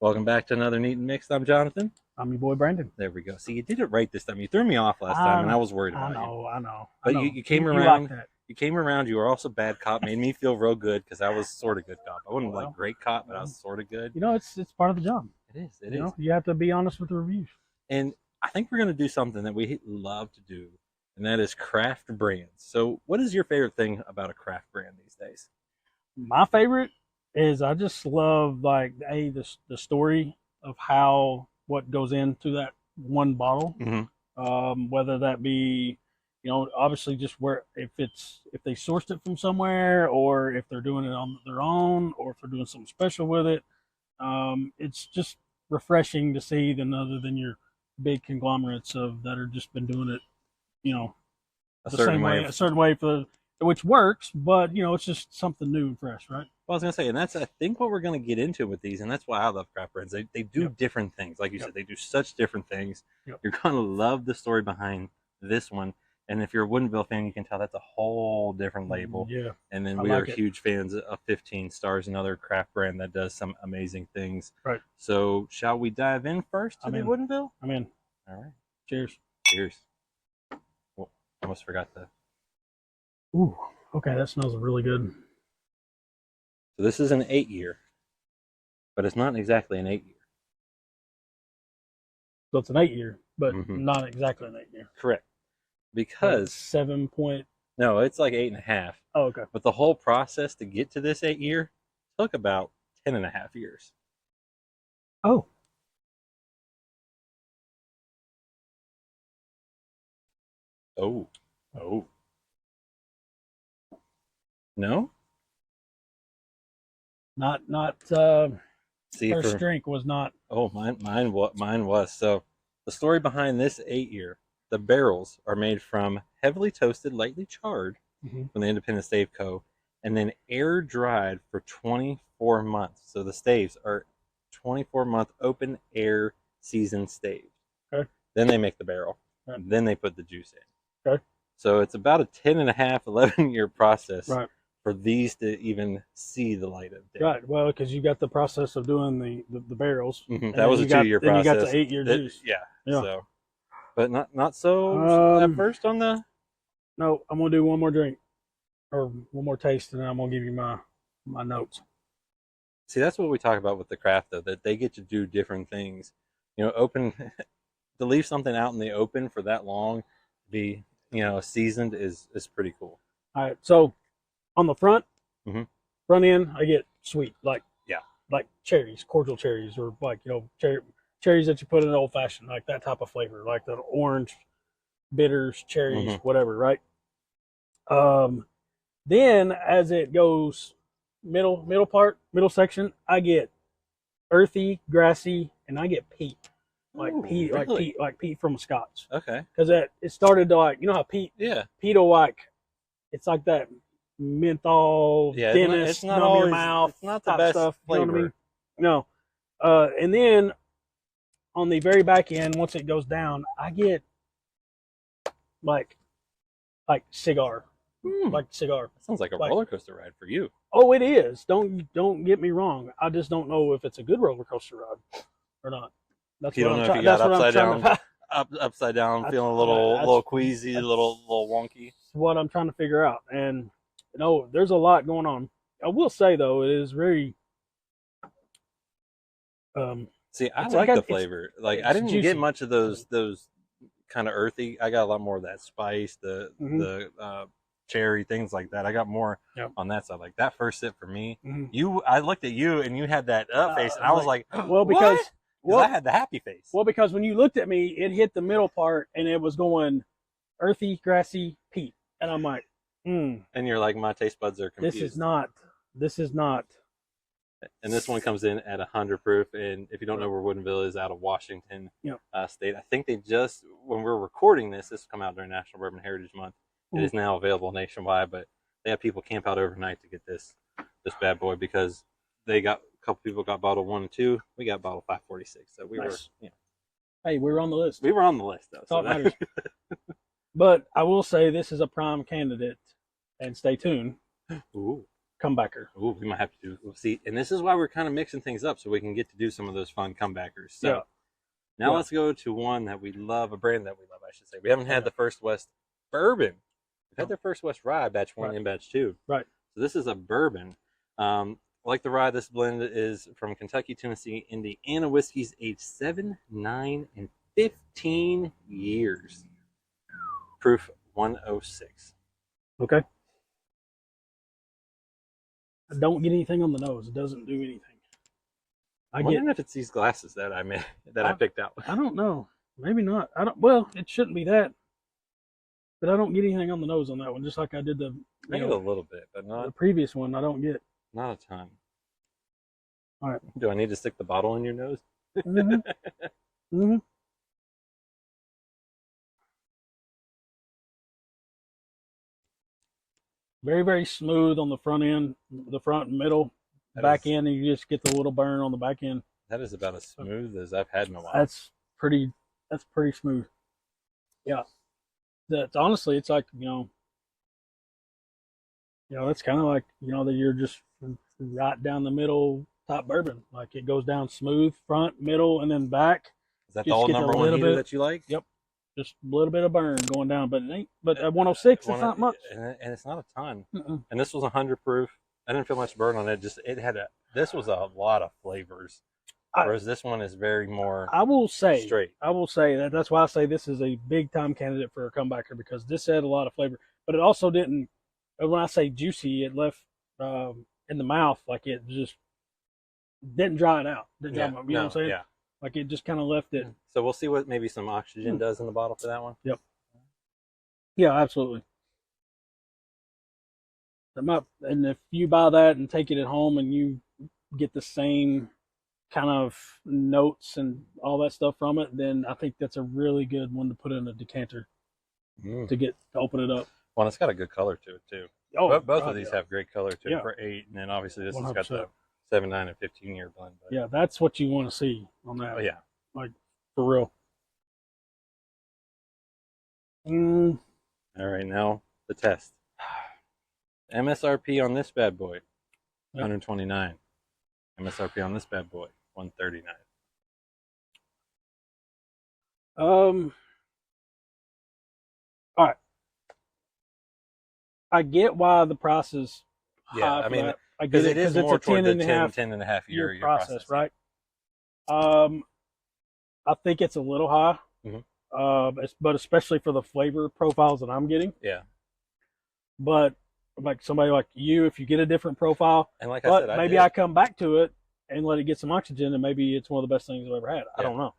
Welcome back to another Neat and Mixed. I'm Jonathan. I'm your boy Brandon. There we go. See, you did it right this time. You threw me off last time, and I was worried about you. I know. But you came around. You came around. You were also bad cop. Made me feel real good because I was sort of good cop. I wasn't like great cop, but I was sort of good. You know, it's part of the job. It is. It you is. know, you have to be honest with the reviews. And I think we're going to do something that we love to do, and that is craft brands. So, what is your favorite thing about a craft brand these days? My favorite is I just love the story of what goes into that one bottle. Mm-hmm. Whether that be, obviously just if they sourced it from somewhere, or if they're doing it on their own, or if they're doing something special with it. It's just refreshing to see other than your big conglomerates that are just been doing it, A certain way which works, but it's just something new and fresh, right? Well, I was gonna say, and that's I think what we're gonna get into with these, and that's why I love craft brands. They do different things, like you said, they do such different things. You're gonna love the story behind this one, and if you're a Woodinville fan, you can tell that's a whole different label. Yeah, and then we are huge fans of 15 Stars, another craft brand that does some amazing things. Right. So, shall we dive in first to the Woodinville? I'm in. All right. Cheers. Cheers. Well, almost forgot the. Ooh, okay, that smells really good. So this is an 8-year, but it's not exactly an 8-year. So it's an 8-year, but not exactly an 8-year. Correct. Because 7 point. No, it's like 8.5. Oh, okay. But the whole process to get to this 8-year took about 10.5 years. Oh. Oh. No? Not See, first drink was not. Oh, mine was. So the story behind this 8-year, the barrels are made from heavily toasted, lightly charred from the Independent Stave Co., and then air dried for 24 months. So the staves are 24-month open air seasoned staves. Okay. Then they make the barrel. Right. Then they put the juice in. Okay. So it's about a 10.5, 11-year process. Right. For these to even see the light of day. Right. Well, because you got the process of doing the barrels. That was a 2-year process. Then you got the 8-year juice. Yeah. So, but not so at first on the. No, I'm gonna do one more drink, or one more taste, and then I'm gonna give you my notes. See, that's what we talk about with the craft, though, that they get to do different things. Open to leave something out in the open for that long, be seasoned is pretty cool. All right, so. On the front end, I get sweet, like cherries, cordial cherries, or cherries that you put in an old fashioned, like that type of flavor, like the orange, bitters, cherries, whatever, right? Then as it goes middle section, I get earthy, grassy, and I get peat, like peat, really? like peat from a Scotch. Okay. Because it started to how peat, peat will it's like that. Menthol, dentist, numb your mouth, it's not the best stuff, flavor. You know what I mean? No. And then on the very back end, once it goes down, I get like cigar. Like cigar. That sounds like a roller coaster ride for you. Oh, it is. Don't get me wrong. I just don't know if it's a good roller coaster ride or not. That's you don't know if you got upside down, feeling a little queasy, a little wonky. That's what I'm trying to figure out. And there's a lot going on. I will say though, it is very. See, I like the flavor. Like I didn't get much of those kind of earthy. I got a lot more of that spice, the cherry, things like that. I got more on that side. Like that first sip for me, I looked at you and you had that face, and I was like, well, because I had the happy face. Well, because when you looked at me, it hit the middle part and it was going earthy, grassy, peat, and I'm like. And you're like, my taste buds are confused. This is not. And this one comes in at 100 proof. And if you don't know where Woodinville is, out of Washington State, I think when we're recording this will come out during National Bourbon Heritage Month. It is now available nationwide, but they have people camp out overnight to get this bad boy because a couple people got bottle 1 and 2. We got bottle 546. So we were, Hey, we were on the list. We were on the list, though. So matters. But I will say this is a prime candidate, and stay tuned. Ooh. comebacker. Ooh, we might have to do. We'll see, and this is why we're kind of mixing things up so we can get to do some of those fun comebackers. So now let's go to one that we love, a brand that we love, I should say. We haven't had the First West Bourbon. We've had their First West Rye, batch 1 and batch 2. Right. So this is a bourbon. Like the rye, this blend is from Kentucky, Tennessee, Indiana whiskeys aged 7, 9, and 15 years. Proof 106. Okay. I don't get anything on the nose. It doesn't do anything. I'm wondering if it's these glasses that I picked out. I don't know. Maybe not. I don't. Well, it shouldn't be that. But I don't get anything on the nose on that one. Just like I did the. Maybe a little bit, but not the previous one. I don't get. Not a ton. All right. Do I need to stick the bottle in your nose? Mm-hmm. Mm-hmm. Very, very smooth on the front end, the front and middle. Back end, and you just get the little burn on the back end. That is about as smooth as I've had in a while. That's pretty smooth. Yeah. That's honestly, it's like, it's kind of like, that you're just right down the middle top bourbon. Like it goes down smooth, front, middle, and then back. Is that the all number one heater that you like? Yep. Just a little bit of burn going down, but it ain't. But at 106, it's not much. And it's not a ton. And this was 100 proof. I didn't feel much burn on it. This was a lot of flavors. Whereas this one is very more I will say straight. I will say that's why I say this is a big time candidate for a comebacker, because this had a lot of flavor, but it also didn't. When I say juicy, it left in the mouth, like it just didn't dry it out. Didn't dry what I'm saying? Yeah. Like it just kind of left it. So we'll see what maybe some oxygen does in the bottle for that one. Yep. Yeah, absolutely. And if you buy that and take it at home and you get the same kind of notes and all that stuff from it, then I think that's a really good one to put in a decanter to open it up. Well, it's got a good color to it too. Oh, both of these have great color to it for 8, and then obviously this 100%. Has got the 7, 9, and 15 year blend. But yeah, that's what you want to see on that. Oh yeah, like for real. All right, now the test. MSRP on this bad boy, $129. MSRP on this bad boy, $139. All right. I get why the price is high. I mean, that. I get it is more toward the 10 and a half year process, right? I think it's a little high, but especially for the flavor profiles that I'm getting. Yeah. But like somebody like you, if you get a different profile, and like I said, maybe I come back to it and let it get some oxygen, and maybe it's one of the best things I've ever had. I don't know.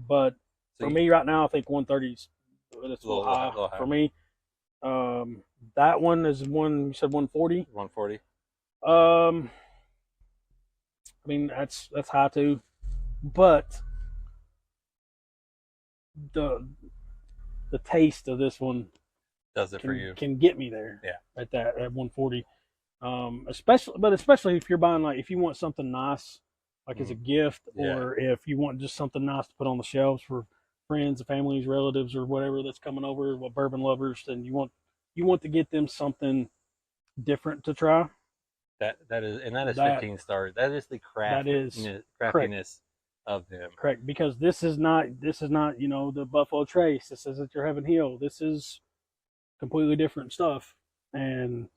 But for me right now, I think 130 is a little high for me. That one is you said 140? 140. I mean, that's high too. But the taste of this one does it for you. Can get me there. Yeah. At 140. Especially if you're buying, like, if you want something nice, like as a gift, or if you want just something nice to put on the shelves for friends, families, relatives, or whatever that's coming over, bourbon lovers, then you want to get them something different to try. That is 15 stars. That is the craftiness of them. Correct, because this is not the Buffalo Trace. This isn't your Heaven Hill. This is completely different stuff, and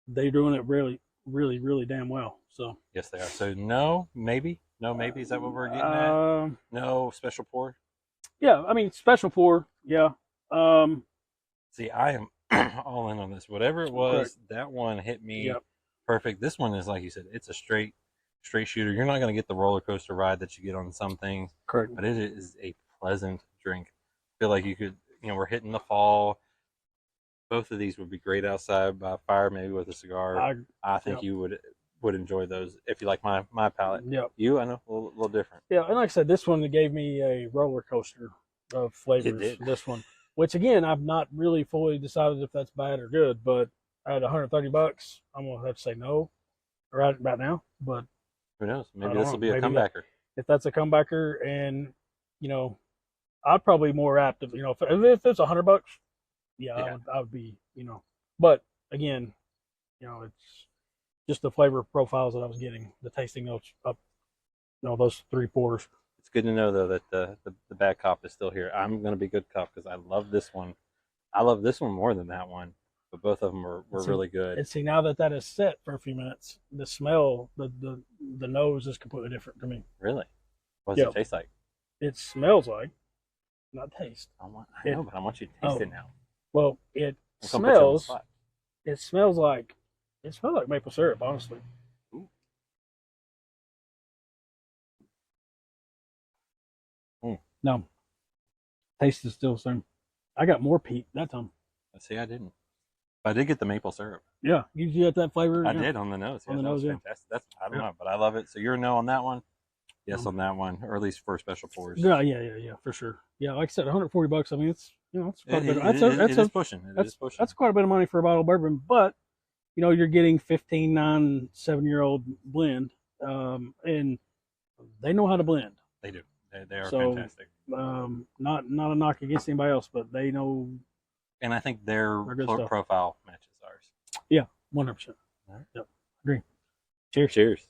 they're doing it really, really, really damn well. So yes, they are. So no, maybe is that what we're getting at? No special pour. Yeah, I mean special pour. Yeah. See, I am all in on this. Whatever it was, that one hit me perfect. This one is, like you said, it's a straight shooter. You're not going to get the roller coaster ride that you get on some things. Correct. But it is a pleasant drink. I feel like you could, we're hitting the fall. Both of these would be great outside by fire, maybe with a cigar. I think you would enjoy those if you like my palate. Yep. You, I know, a little different. Yeah, and like I said, this one gave me a roller coaster of flavors. It did. This one, which again, I've not really fully decided if that's bad or good, but at $130, I'm gonna have to say no right now. But who knows? Maybe this will be a comebacker. If that's a comebacker, and I'd probably more apt to, if it's $100, I would be, But again, You know, it's just the flavor profiles that I was getting, the tasting notes up, you know, those 3 pours. It's good to know though that the bad cop is still here. I'm gonna be good cop because I love this one. I love this one more than that one, but both of them were really good. And see, now that is set for a few minutes, the smell, the nose is completely different to me. Really? What does it taste like? It smells like, not taste. I know, but I want you to taste it now. Well, it smells like maple syrup, honestly. No, taste is still the same. I got more peat that time. See, I didn't. But I did get the maple syrup. Yeah, you got that flavor. I did on the nose. On the nose, fantastic. That's I don't know, but I love it. So you're a no on that one. Yes, on that one, or at least for special pours. Yeah, for sure. Yeah, like I said, $140. I mean, it's it's quite a bit. It's pushing. That's quite a bit of money for a bottle of bourbon, but you're getting 15, 9, 7-year-old blend, and they know how to blend. They do. They are fantastic. Not a knock against anybody else, but they know. And I think their profile matches ours. Yeah, 100%. All right. Yep, agree. Cheers. Cheers.